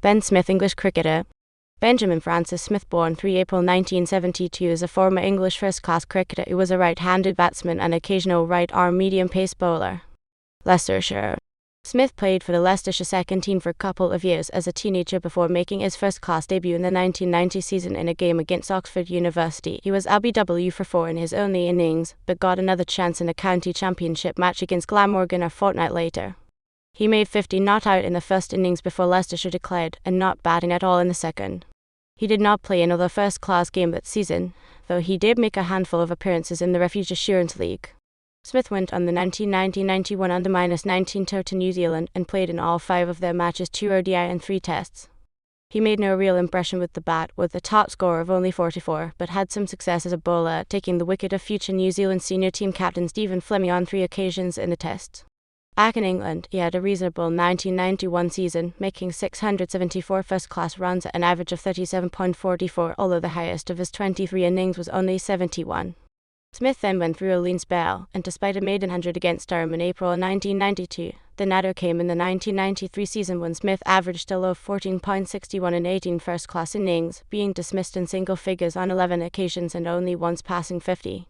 Ben Smith, English cricketer. Benjamin Francis Smith, born 3 April 1972, is a former English first-class cricketer who was a right-handed batsman and occasional right-arm medium-pace bowler. Leicestershire. Smith played for the Leicestershire second team for a couple of years as a teenager before making his first-class debut in the 1990 season in a game against Oxford University. He was LBW for 4 in his only innings, but got another chance in a county championship match against Glamorgan a fortnight later. He made 50 not out in the first innings before Leicestershire declared, and not batting at all in the second. He did not play another first-class game that season, though he did make a handful of appearances in the Refuge Assurance League. Smith went on the 1990-91 under-19 tour to New Zealand and played in all 5 of their matches, 2 ODI and 3 tests. He made no real impression with the bat, with a top score of only 44, but had some success as a bowler, taking the wicket of future New Zealand senior team captain Stephen Fleming on 3 occasions in the tests. Back in England, he had a reasonable 1991 season, making 674 first-class runs at an average of 37.44, although the highest of his 23 innings was only 71. Smith then went through a lean spell, and despite a maiden 100 against Durham in April 1992, the nadir came in the 1993 season when Smith averaged a low 14.61 in 18 first-class innings, being dismissed in single figures on 11 occasions and only once passing 50.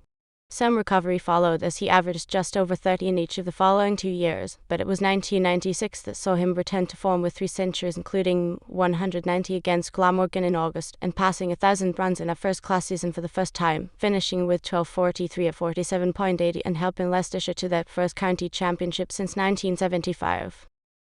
Some recovery followed as he averaged just over 30 in each of the following 2 years, but it was 1996 that saw him return to form with 3 centuries, including 190 against Glamorgan in August, and passing 1,000 runs in a first-class season for the first time, finishing with 1243 at 47.80 and helping Leicestershire to their first county championship since 1975.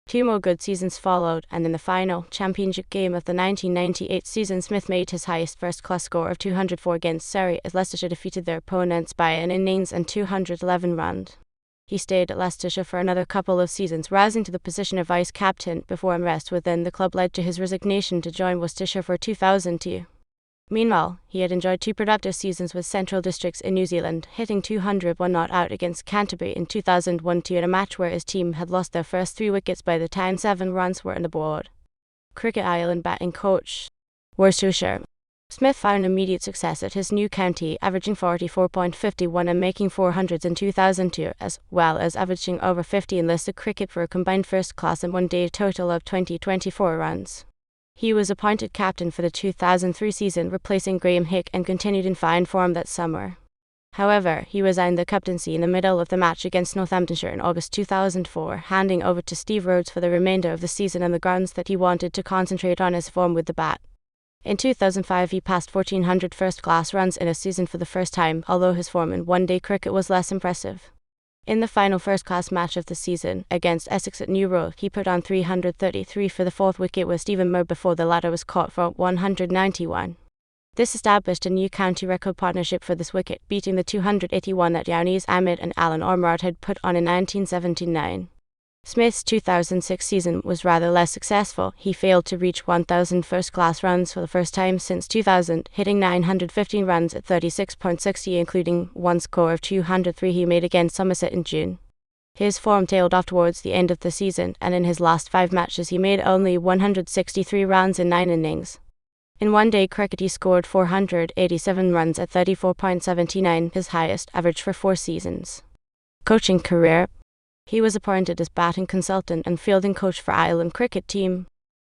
2 more good seasons followed, and in the final championship game of the 1998 season, Smith made his highest first-class score of 204 against Surrey as Leicestershire defeated their opponents by an innings and 211 runs. He stayed at Leicestershire for another couple of seasons, rising to the position of vice-captain before unrest within the club led to his resignation to join Worcestershire for 2002. Meanwhile, he had enjoyed 2 productive seasons with Central Districts in New Zealand, hitting 201 not out against Canterbury in 2001-2 in a match where his team had lost their first 3 wickets by the time 7 runs were on the board. Cricket Island batting coach. Worcestershire. Smith found immediate success at his new county, averaging 44.51 and making 400s in 2002, as well as averaging over 50 in listed cricket for a combined first-class and one-day total of 24 runs. He was appointed captain for the 2003 season, replacing Graham Hick, and continued in fine form that summer. However, he resigned the captaincy in the middle of the match against Northamptonshire in August 2004, handing over to Steve Rhodes for the remainder of the season on the grounds that he wanted to concentrate on his form with the bat. In 2005, he passed 1,400 first-class runs in a season for the first time, although his form in one-day cricket was less impressive. In the final first-class match of the season, against Essex at New Road, he put on 333 for the 4th wicket with Stephen Moore before the latter was caught for 191. This established a new county record partnership for this wicket, beating the 281 that Yaunis Ahmed and Alan Ormrod had put on in 1979. Smith's 2006 season was rather less successful. He failed to reach 1,000 first-class runs for the first time since 2000, hitting 915 runs at 36.60, including one score of 203 he made against Somerset in June. His form tailed off towards the end of the season, and in his last 5 matches he made only 163 runs in 9 innings. In one-day cricket he scored 487 runs at 34.79, his highest average for 4 seasons. Coaching career. He was appointed as batting consultant and fielding coach for Ireland cricket team.